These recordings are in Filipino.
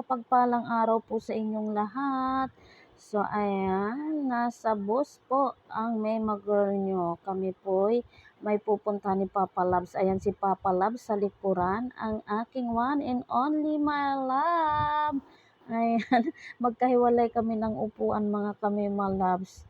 mapagpalang araw po sa inyong lahat. So, ayan, nasa bus po ang Mema Girl nyo. Kami po'y may pupunta ni Papa Labs. Ayan si Papa Labs sa likuran, ang aking one and only my love. Ayan, magkahiwalay kami ng upuan mga kami, my loves.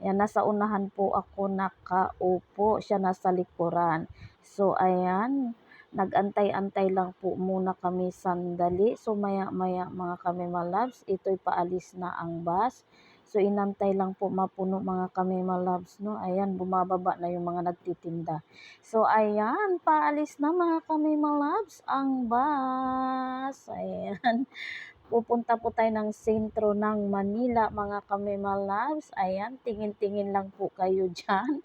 Ayan, nasa unahan po ako nakaupo, siya nasa likuran. So, ayan, nag-antay-antay lang po muna kami sandali. So, maya-maya mga kami, my loves, ito'y paalis na ang bus. So, inantay lang po mapuno mga kami, my loves, no? Ayan, bumababa na yung mga nagtitinda. So, ayan, paalis na mga kami, my loves, ang bus. Ayan. Pupunta po tayo ng sentro ng Manila, mga kami, my loves. Ayan, tingin-tingin lang po kayo dyan.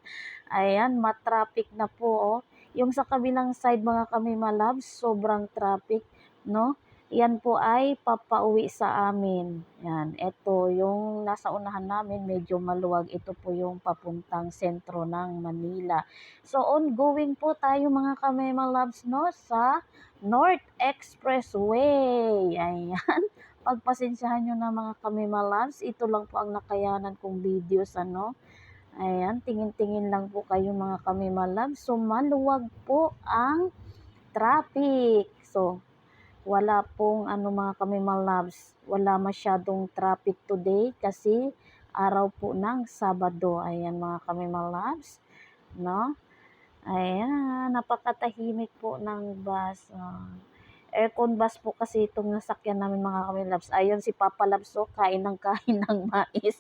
Ayan, matraffic na po, oh. Yung sa kabilang side, mga kami, my loves, sobrang traffic, no? Yan po ay papauwi sa amin. Yan, ito yung nasa unahan namin, medyo maluwag. Ito po yung papuntang sentro ng Manila. So, ongoing po tayo mga kami, my loves, no? Sa North Expressway. Ayan. Pagpasensyahan nyo na mga kami, my loves. Ito lang po ang nakayanan kong videos, ano. Ayan, tingin-tingin lang po kayo mga kami, my loves. So, maluwag po ang traffic. So, wala pong mga kami, my loves. Wala masyadong traffic today kasi araw po ng Sabado. Ayan mga kami, my loves. No? Ayan, napakatahimik po ng bus. Aircon bus po kasi itong nasakyan namin mga kami, loves. Ayun si Papa Labs, so kain ng mais.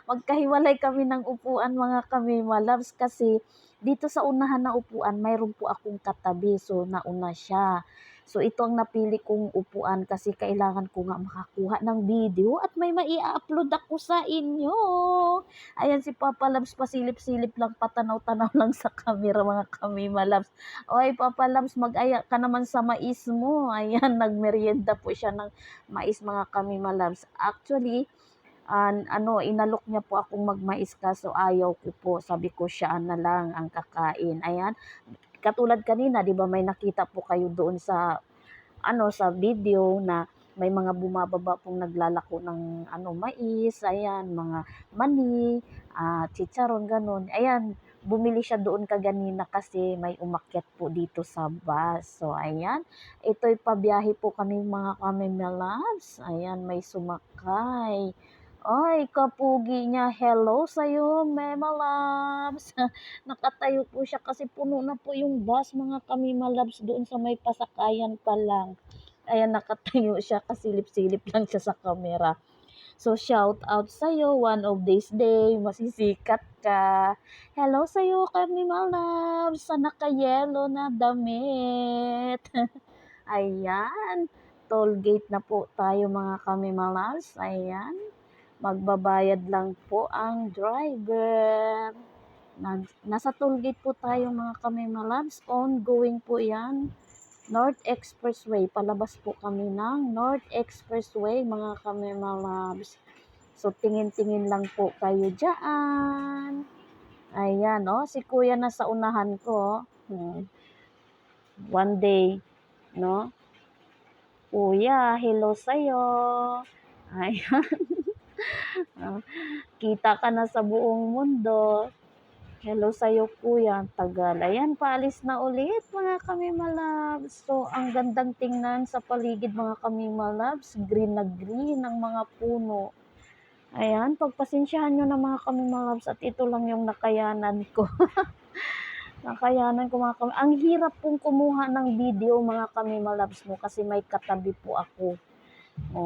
Magkahiwalay kami ng upuan mga kami, my loves, kasi dito sa unahan na upuan, mayroon po akong katabi. So, nauna siya. So, ito ang napili kong upuan kasi kailangan ko nga makakuha ng video at may mai-upload ako sa inyo. Ayan si Papa Labs, pasilip-silip lang, patanaw-tanaw lang sa camera mga kami, my loves. Oy, Papa Labs, mag-aya ka naman sa mais mo. Ayan, nagmerienda po siya ng mais mga kami, my loves. Actually, inalok niya po akong magmais kaso ayaw ko po. Sabi ko siya na lang ang kakain. Ayan. Katulad kanina, 'di ba, may nakita po kayo doon sa sa video na may mga bumababa pong naglalako ng mais, ayan, mga mani, chicharon, ganun. Ayan, bumili siya doon kaganina kasi may umakyat po dito sa bus. So, ayan, ito'y pabiyahe po kami mga kami, my loves. Ayan, may sumakay. Ay, kapugi niya. Hello sa'yo, Mema Loves. Nakatayo po siya kasi puno na po yung bus, mga kami, my loves, doon sa may pasakayan pa lang. Ayan, nakatayo siya, kasilip-silip lang siya sa camera. So, shout out sa'yo, one of these day, masisikat ka. Hello sa'yo, kami, my loves, sa naka-yellow na damit. Ayan, toll gate na po tayo mga kami, my loves. Ayan. Magbabayad lang po ang driver. Nasa tollgate po tayo mga kami, my loves. Ongoing po yan. North Expressway. Palabas po kami ng North Expressway mga kami, my loves. So, tingin-tingin lang po kayo dyan. Ayan, si kuya na sa unahan ko. One day, no? Kuya, hello sa'yo. Ayan. Kita ka na sa buong mundo. Hello sa'yo kuya, tagal. Ayan, paalis na ulit mga kami, my loves. So, ang gandang tingnan sa paligid mga kami, my loves. Green na green ang mga puno. Ayan, pagpasensyahan nyo na mga kami, my loves. At ito lang yung nakayanan ko. Nakayanan ko mga kami. Ang hirap pong kumuha ng video mga kami, my loves mo, kasi may katabi po ako.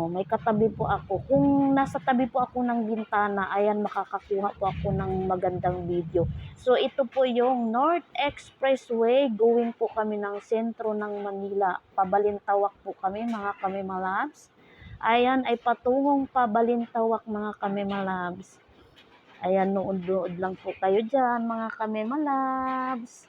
May katabi po ako. Kung nasa tabi po ako ng bintana, ayan, makakakuha po ako ng magandang video. So, ito po yung North Expressway. Going po kami ng sentro ng Manila. Pabalintawak po kami, mga kami, my loves. Ayan, ay patungong Pabalintawak, mga kami, my loves. Ayan, nood-nood lang po kayo dyan, mga kami, my loves.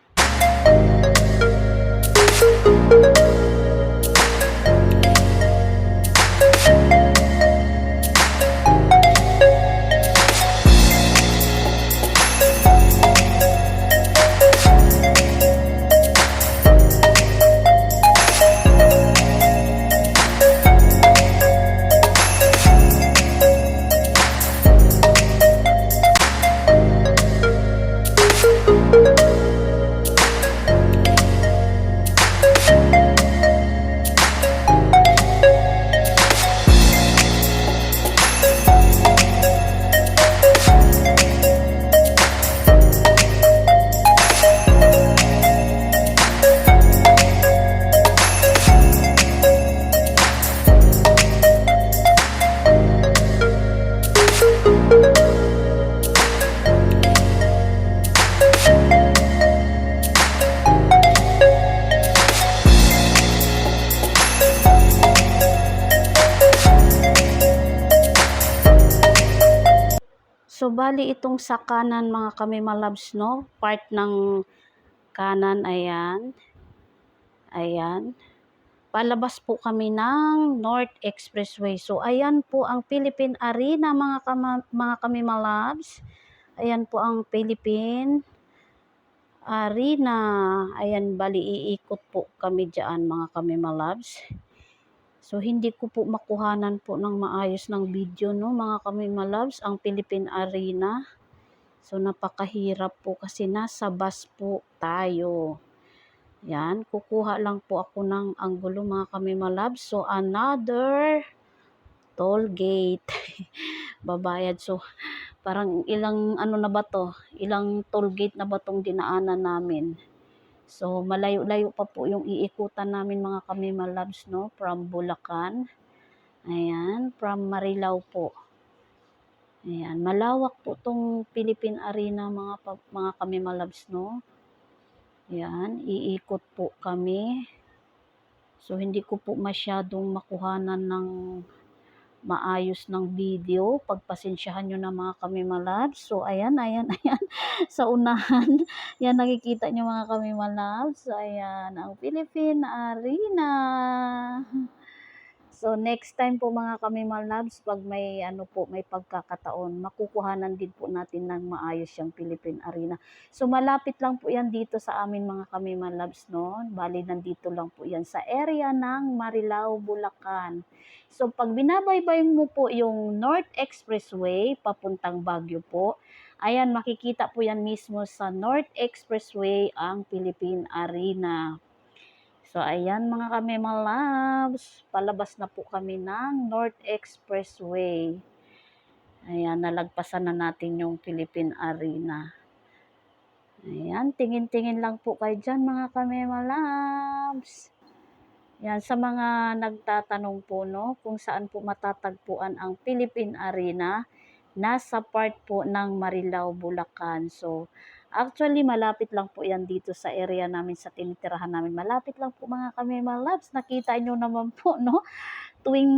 So, bali itong sa kanan mga kami-malabs 'no, part ng kanan ayan, ayan. Palabas po kami ng North Expressway. So, ayan po ang Philippine Arena mga kami-malabs. Ayan po ang Philippine Arena. Ayan, bali iikot po kami diyan mga kami-malabs. So, hindi ko po makuhanan po ng maayos ng video 'no mga kami-malabs, ang Philippine Arena. So, napakahirap po kasi nasa bus po tayo. Yan, kukuha lang po ako ng anggulo mga kami-malabs. So, another toll gate. Babayad. So, parang ilang ano na ba to? Ilang toll gate na ba tong dinaanan namin? So, malayo-layo pa po yung iikutan namin mga kami-malabs, no? From Bulacan. Ayan, from Marilao po. Ayan, malawak po tong Philippine Arena mga kami-malabs, no? Ayan, iikot po kami. So, hindi ko po masyadong makuhanan ng maayos ng video. Pagpasensyahan nyo na mga kami-malabs. So, ayan, ayan, ayan. Sa unahan, yan nakikita nyo mga kami-malabs. Ayan, ang Philippine Arena. So, next time po mga kami-malabs, pag may ano po, may pagkakataon, makukuhanan din po natin ng maayos yung Philippine Arena. So, malapit lang po yan dito sa amin mga kami-malabs, no? Bali, nandito lang po yan sa area ng Marilao, Bulacan. So, pag binabaybay mo po yung North Expressway, papuntang Baguio po, ayan, makikita po yan mismo sa North Expressway ang Philippine Arena. So, ayan mga kami-malabs, palabas na po kami ng North Expressway. Ayan, nalagpasan na natin yung Philippine Arena. Ayan, tingin-tingin lang po kayo dyan mga kami-malabs. Yan, sa mga nagtatanong po, no, kung saan po matatagpuan ang Philippine Arena, nasa part po ng Marilao, Bulacan. So, actually, malapit lang po yan dito sa area namin, sa tinitirahan namin. Malapit lang po mga kami-malabs. Nakita nyo naman po, no? Tuwing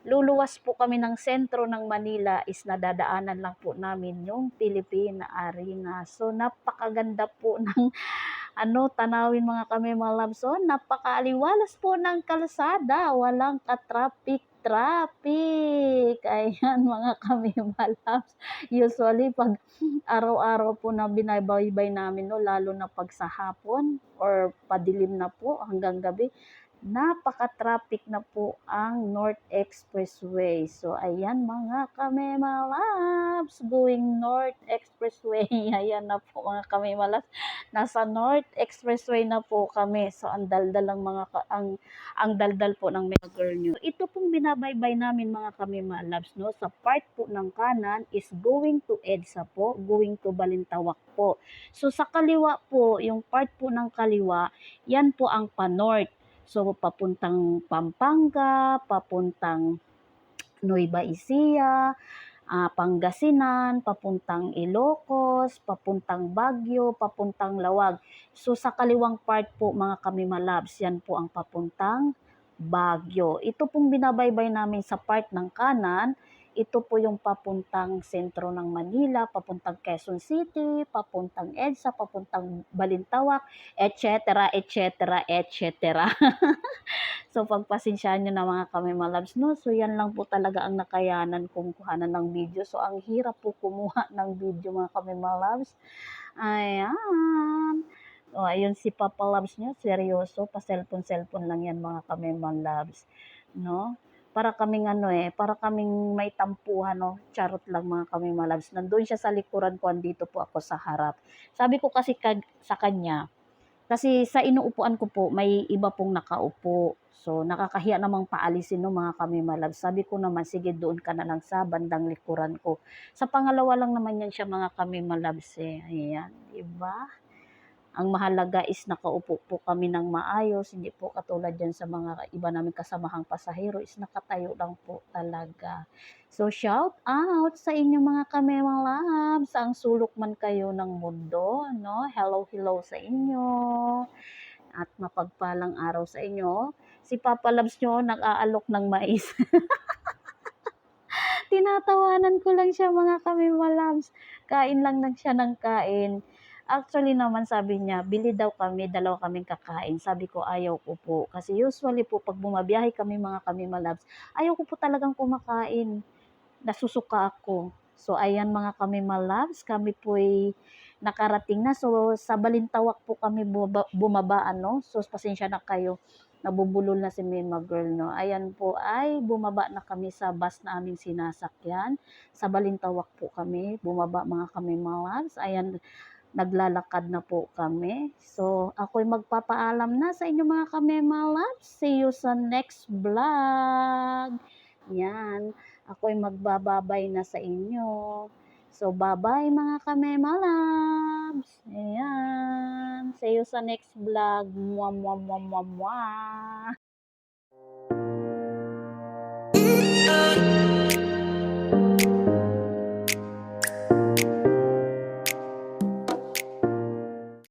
luluwas po kami ng sentro ng Manila is nadadaanan lang po namin yung Philippine Arena. So, napakaganda po ng tanawin mga kami-malabs. So, napakaaliwalas po ng kalsada. Walang ka-traffic. Ayan mga kami-malabs. Usually, pag araw-araw po na binabaybay namin, no, lalo na pag sa hapon or padilim na po hanggang gabi, napaka-traffic na po ang North Expressway. So, ayan mga kami-malabs, going North Expressway. Ayan na po mga kami-malabs. Nasa North Expressway na po kami. So, ang daldal ng ang daldal po ng mga girl nyo. Ito pong binabaybay namin mga kami-malabs, no, sa part po ng kanan is going to EDSA po, going to Balintawak po. So, sa kaliwa po, yung part po ng kaliwa, yan po ang pa-north. So, papuntang Pampanga, papuntang Nueva Ecija, Pangasinan, papuntang Ilocos, papuntang Baguio, papuntang Lawag. So, sa kaliwang part po mga kami-malabs, yan po ang papuntang Baguio. Ito pong binabaybay namin sa part ng kanan, ito po yung papuntang sentro ng Manila, papuntang Quezon City, papuntang EDSA, papuntang Balintawak, etc., etc., etc. So, pagpasensyahan nyo na mga kami-malabs, no? So, yan lang po talaga ang nakayanan kong kuhanan ng video. So, ang hirap po kumuha ng video mga kami-malabs. Ayan. O, ayun si Papa Labs nyo, seryoso, pa-cellphone-cellphone lang yan mga kami-malabs. No? Para kaming para kaming may tampuhan, no? Charot lang mga kami-malabs. Nandun siya sa likuran ko, andito po ako sa harap. Sabi ko kasi sa kanya, kasi sa inuupuan ko po, may iba pong nakaupo. So, nakakahiya namang paalisin no mga kami-malabs. Sabi ko naman, sige doon ka na lang sa bandang likuran ko. Sa pangalawa lang naman yan siya mga kami-malabs eh. Ayan, diba? Ang mahalaga is nakaupo po kami ng maayos. Hindi po katulad yan sa mga iba namin kasamahang pasahero is nakatayo lang po talaga. So, shout out sa inyo mga kami-malabs. Ang sulok man kayo ng mundo, no? Hello, hello sa inyo. At mapagpalang araw sa inyo. Si Papa Labs nyo nag-aalok ng mais. Tinatawanan ko lang siya mga Kamema Loves, kain lang siya ng kain. Actually naman sabi niya, bili daw kami, dalawa kaming kakain. Sabi ko, ayaw ko po. Kasi usually po, pag bumabiyahe kami mga Kamema Loves, ayaw ko po talagang kumakain. Nasusuka ako. So, ayan mga Kamema Loves, kami po'y nakarating na. So, sa Balintawak po kami bumaba, ano. So, pasensya na kayo. Nabubulol na si Mema Girl, no. Ayan po ay bumaba na kami sa bus na aming sinasakyan. Sa Balintawak po kami bumaba mga Kamema Loves. Ayan, naglalakad na po kami. So, ako'y magpapaalam na sa inyo mga Kamema Loves. See you sa next vlog. Yan, ako'y magbababay na sa inyo. So, bye-bye mga Kamema Loves. Ayan, see you sa next vlog. Mwah, mwah, mwah, mwah, mwah.